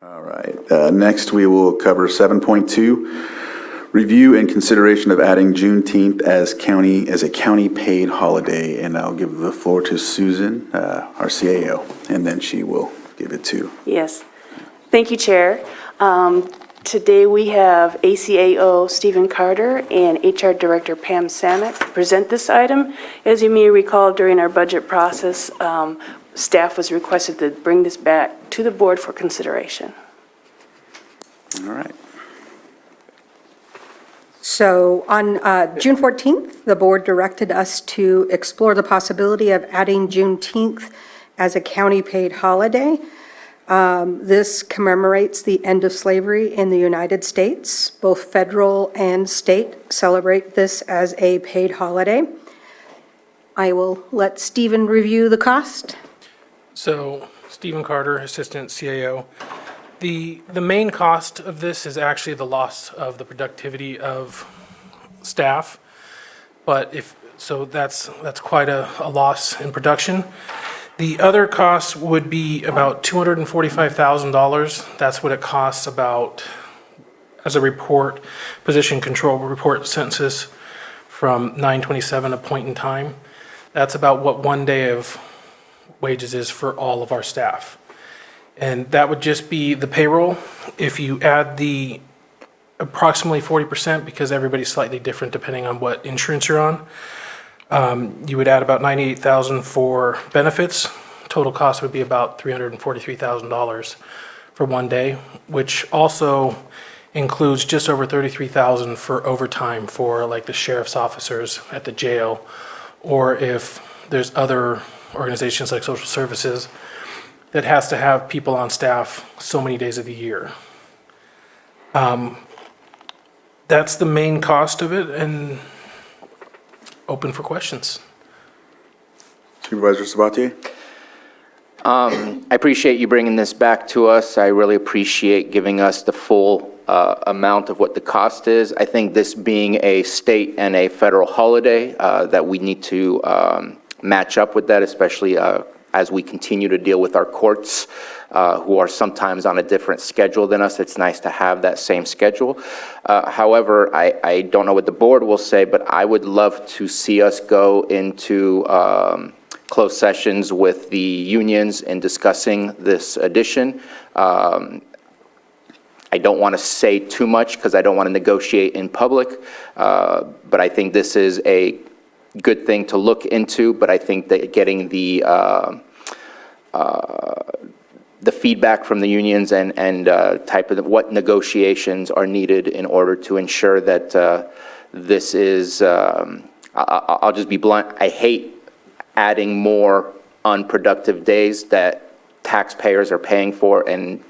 All right. Next, we will cover 7.2, review and consideration of adding Juneteenth as a county paid holiday. And I'll give the floor to Susan, our CAO, and then she will give it to. Yes. Thank you, Chair. Today we have ACAO Stephen Carter and HR Director Pam Samick present this item. As you may recall, during our budget process, staff was requested to bring this back to the board for consideration. All right. So on June 14th, the board directed us to explore the possibility of adding Juneteenth as a county-paid holiday. This commemorates the end of slavery in the United States. Both federal and state celebrate this as a paid holiday. I will let Stephen review the cost. So, Stephen Carter, Assistant CAO. The main cost of this is actually the loss of the productivity of staff, but that's quite a loss in production. The other cost would be about $245,000. That's what it costs about as a report, position control report census from 9/27, a point in time. That's about what 1 day of wages is for all of our staff. And that would just be the payroll. If you add the approximately 40%, because everybody's slightly different depending on what insurance you're on, you would add about $98,000 for benefits. Total cost would be about $343,000 for 1 day, which also includes just over $33,000 for overtime for like the sheriff's officers at the jail, or if there's other organizations like social services that has to have people on staff so many days of the year. That's the main cost of it, and open for questions. Supervisor Sabatier? I appreciate you bringing this back to us. I really appreciate giving us the full amount of what the cost is. I think this being a state and a federal holiday, that we need to match up with that, especially as we continue to deal with our courts, who are sometimes on a different schedule than us. It's nice to have that same schedule. However, I don't know what the board will say, but I would love to see us go into closed sessions with the unions in discussing this addition. I don't want to say too much because I don't want to negotiate in public, but I think this is a good thing to look into. But I think that getting the feedback from the unions and type of what negotiations are needed in order to ensure that this is, I'll just be blunt, I hate adding more unproductive days that taxpayers are paying for, and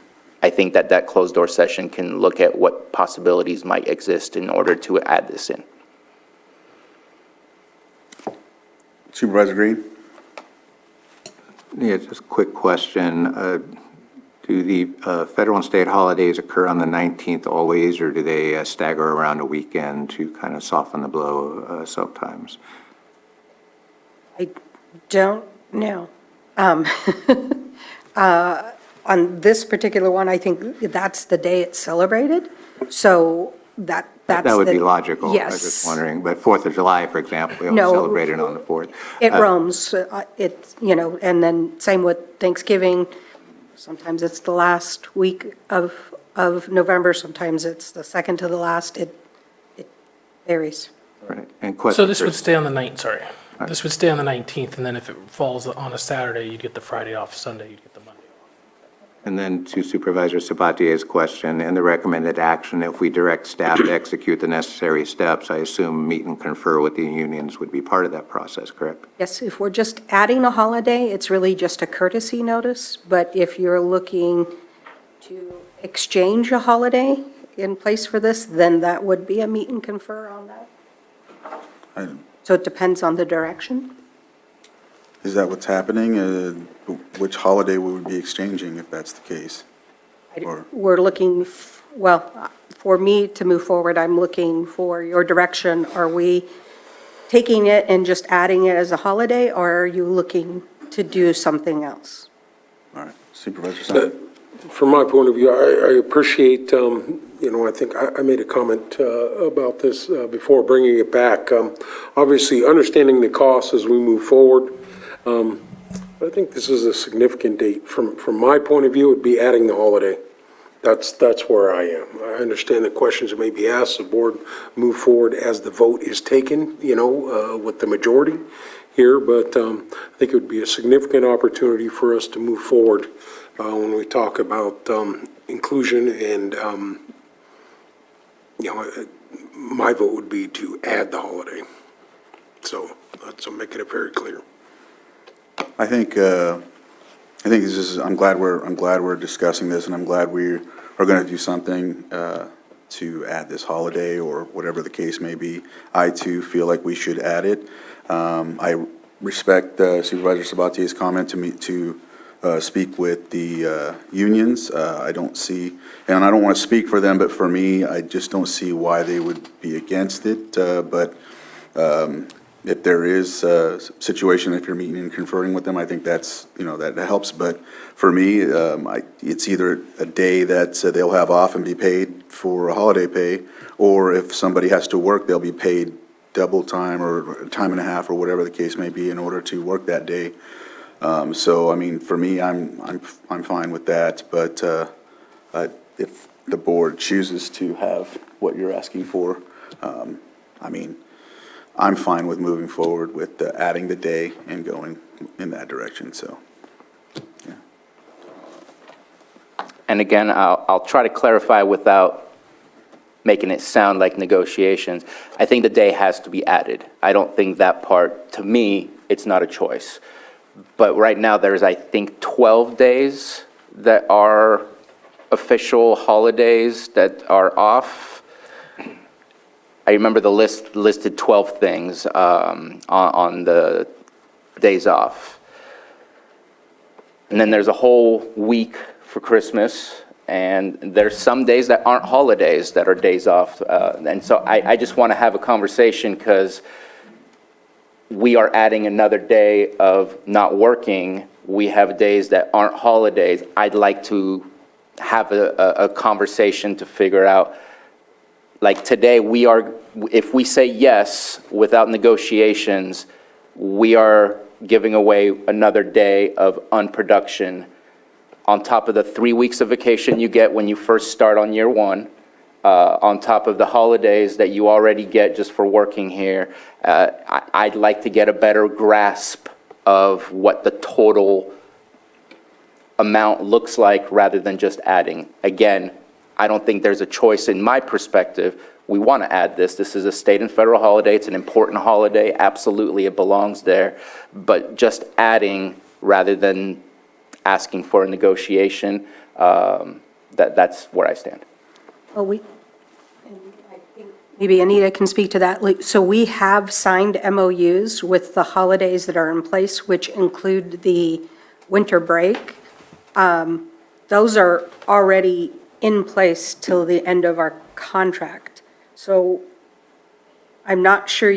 I think that closed door session can look at what possibilities might exist in order to add this in. Supervisor Green? Yeah, just a quick question. Do the federal and state holidays occur on the 19th always, or do they stagger around a weekend to kind of soften the blow sometimes? I don't know. On this particular one, I think that's the day it's celebrated, so that's That would be logical. Yes. I was just wondering, but 4th of July, for example, we don't No. celebrate it on the 4th. It roams, it's, and then same with Thanksgiving. Sometimes it's the last week of November, sometimes it's the second to the last. It varies. Right. And question So this for- would stay on the 9th, sorry. This would stay on the 19th, and then if it falls on a Saturday, you'd get the Friday off, Sunday, you'd get the Monday off. And then to Supervisor Sabatier's question, and the recommended action, if we direct staff to execute the necessary steps, I assume meet and confer with the unions would be part of that process, correct? Yes, if we're just adding a holiday, it's really just a courtesy notice, but if you're looking to exchange a holiday in place for this, then that would be a meet and confer on that. So it depends on the direction. Is that what's happening? Which holiday would we be exchanging if that's the case? Or- We're looking, for me to move forward, I'm looking for your direction. Are we taking it and just adding it as a holiday, or are you looking to do something else? All right, Supervisor Simon? From my point of view, I appreciate, I think I made a comment about this before bringing it back. Obviously, understanding the costs as we move forward, I think this is a significant date. From my point of view, it would be adding the holiday. That's where I am. I understand the questions that may be asked, the board move forward as the vote is taken, with the majority here, but I think it would be a significant opportunity for us to move forward when we talk about inclusion and, my vote would be to add the holiday. So I'm making it very clear. I think this is, I'm glad we're discussing this, and I'm glad we are going to do something to add this holiday or whatever the case may be. I too feel like we should add it. I respect Supervisor Sabatier's comment to speak with the unions. I don't see, and I don't want to speak for them, but for me, I just don't see why they would be against it. But if there is a situation, if you're meeting and conferring with them, I think that's, that helps. But for me, it's either a day that they'll have off and be paid for a holiday pay, or if somebody has to work, they'll be paid double time or time and a half or whatever the case may be in order to work that day. So, I mean, for me, I'm fine with that. But if the board chooses to have what you're asking for, I mean, I'm fine with moving forward with adding the day and going in that direction, so, yeah. And again, I'll try to clarify without making it sound like negotiations. I think the day has to be added. I don't think that part, to me, it's not a choice. But right now, there's, I think, 12 days that are official holidays that are off. I remember the list listed 12 things on the days off. And then there's a whole week for Christmas, and there's some days that aren't holidays that are days off. And so I just want to have a conversation because we are adding another day of not working. We have days that aren't holidays. I'd like to have a conversation to figure out, like today, if we say yes without negotiations, we are giving away another day of unproduction on top of the 3 weeks of vacation you get when you first start on year one, on top of the holidays that you already get just for working here. I'd like to get a better grasp of what the total amount looks like rather than just adding. Again, I don't think there's a choice in my perspective. We want to add this. This is a state and federal holiday. It's an important holiday. Absolutely, it belongs there. But just adding rather than asking for a negotiation, that's where I stand. Well, and I think maybe Anita can speak to that. So we have signed MOUs with the holidays that are in place, which include the winter break. Those are already in place till the end of our contract. So I'm not sure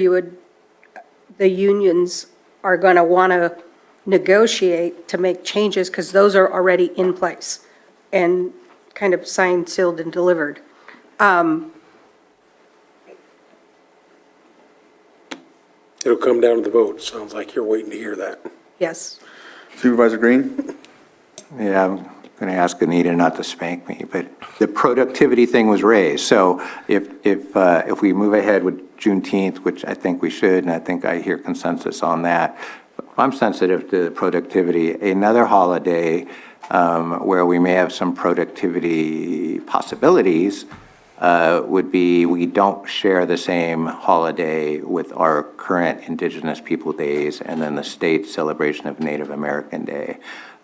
the unions are going to want to negotiate to make changes because those are already in place and kind of signed, sealed, and delivered. It'll come down to the vote. Sounds like you're waiting to hear that. Yes. Supervisor Green? Yeah, I'm going to ask Anita not to spank me, but the productivity thing was raised. So if we move ahead with Juneteenth, which I think we should, and I think I hear consensus on that, I'm sensitive to productivity. Another holiday where we may have some productivity possibilities would be we don't share the same holiday with our current Indigenous People Days and then the state celebration of Native American Day.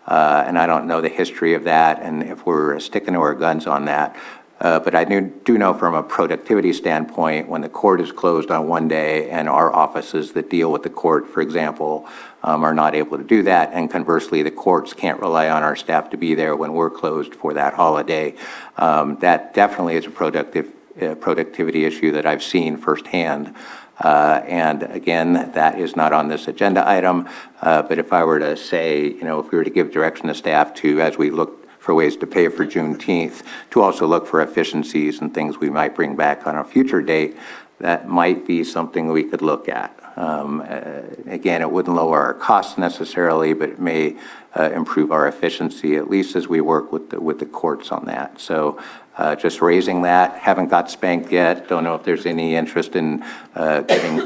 And I don't know the history of that and if we're sticking to our guns on that. But I do know from a productivity standpoint, when the court is closed on one day and our offices that deal with the court, for example, are not able to do that, and conversely, the courts can't rely on our staff to be there when we're closed for that holiday, that definitely is a productivity issue that I've seen firsthand. And again, that is not on this agenda item, but if I were to say, if we were to give direction to staff to, as we look for ways to pay for Juneteenth, to also look for efficiencies and things we might bring back on a future date, that might be something we could look at. Again, it wouldn't lower our costs necessarily, but it may improve our efficiency, at least as we work with the courts on that. So just raising that, haven't got spanked yet, don't know if there's any interest in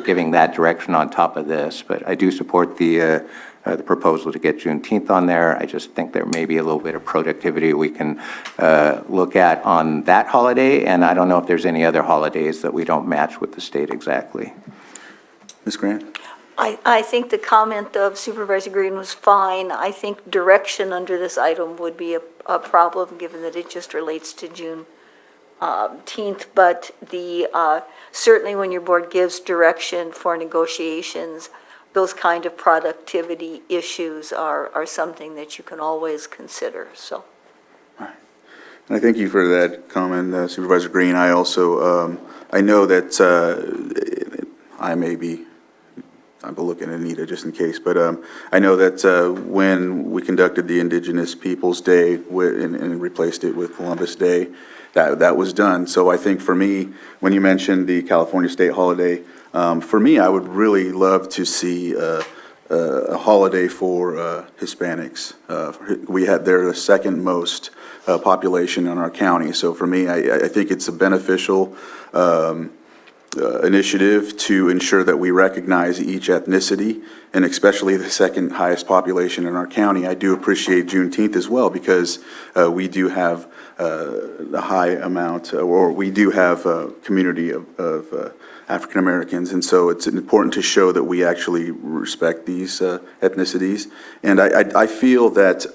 giving that direction on top of this, but I do support the proposal to get Juneteenth on there. I just think there may be a little bit of productivity we can look at on that holiday, and I don't know if there's any other holidays that we don't match with the state exactly. Ms. Grant? I think the comment of Supervisor Green was fine. I think direction under this item would be a problem, given that it just relates to Juneteenth. But certainly when your board gives direction for negotiations, those kind of productivity issues are something that you can always consider, so. And I thank you for that comment, Supervisor Green. I also, I know that I'm looking at Anita just in case, but I know that when we conducted the Indigenous Peoples' Day and replaced it with Columbus Day, that was done. So I think for me, when you mentioned the California state holiday, for me, I would really love to see a holiday for Hispanics. They're the second most population in our county. So for me, I think it's a beneficial initiative to ensure that we recognize each ethnicity, and especially the second highest population in our county. I do appreciate Juneteenth as well, because we do have a high amount, or we do have a community of African Americans, and so it's important to show that we actually respect these ethnicities. And I feel that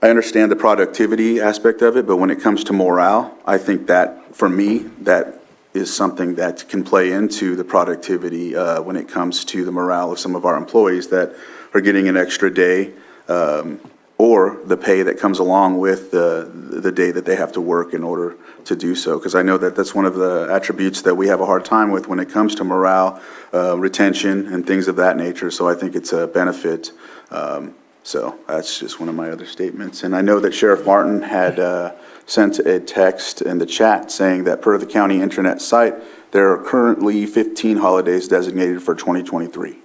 I understand the productivity aspect of it, but when it comes to morale, I think that, for me, that is something that can play into the productivity when it comes to the morale of some of our employees that are getting an extra day, or the pay that comes along with the day that they have to work in order to do so. Because I know that that's one of the attributes that we have a hard time with when it comes to morale, retention, and things of that nature. So I think it's a benefit. So that's just one of my other statements. And I know that Sheriff Martin had sent a text in the chat saying that per the county intranet site, there are currently 15 holidays designated for 2023.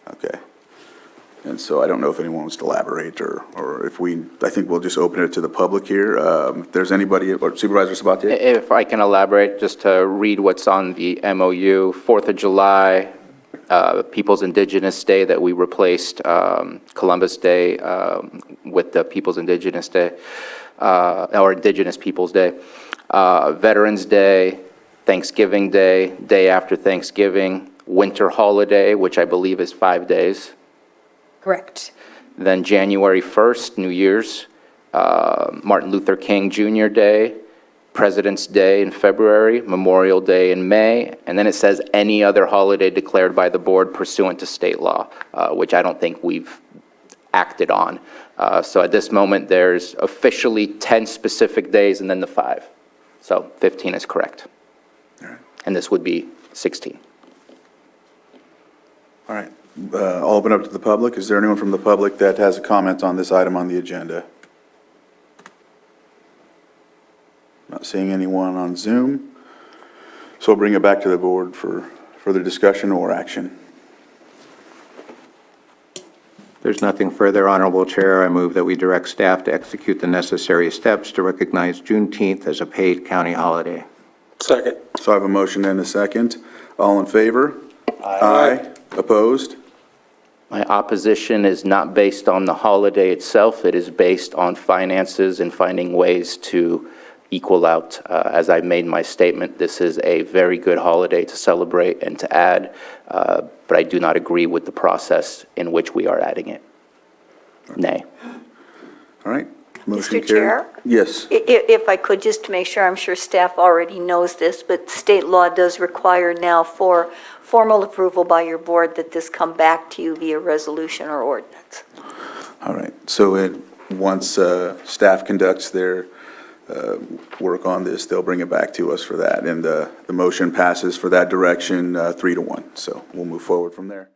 Okay. And so I don't know if anyone wants to elaborate, or if I think we'll just open it to the public here. If there's anybody, or Supervisor Sabatier? If I can elaborate, just to read what's on the MOU, 4th of July, People's Indigenous Day, that we replaced Columbus Day with the People's Indigenous Day, or Indigenous Peoples Day. Veterans Day, Thanksgiving Day, day after Thanksgiving, winter holiday, which I believe is 5 days. Correct. Then January 1st, New Year's, Martin Luther King Jr. Day, President's Day in February, Memorial Day in May, and then it says any other holiday declared by the board pursuant to state law, which I don't think we've acted on. So at this moment, there's officially 10 specific days and then the 5. So 15 is correct. All right. And this would be 16. All right. I'll open up to the public. Is there anyone from the public that has a comment on this item on the agenda? Not seeing anyone on Zoom. So I'll bring it back to the board for further discussion or action. There's nothing further, Honorable Chair. I move that we direct staff to execute the necessary steps to recognize Juneteenth as a paid county holiday. Second. So I have a motion and a second. All in favor? Aye. Opposed? My opposition is not based on the holiday itself. It is based on finances and finding ways to equal out. As I made my statement, this is a very good holiday to celebrate and to add, but I do not agree with the process in which we are adding it. Nay. All right. Motion Mr. carried. Chair? Yes. If I could, just to make sure, I'm sure staff already knows this, but state law does require now for formal approval by your board that this come back to you via resolution or ordinance. All right. So once staff conducts their work on this, they'll bring it back to us for that. And the motion passes for that direction 3-1. So we'll move forward from there.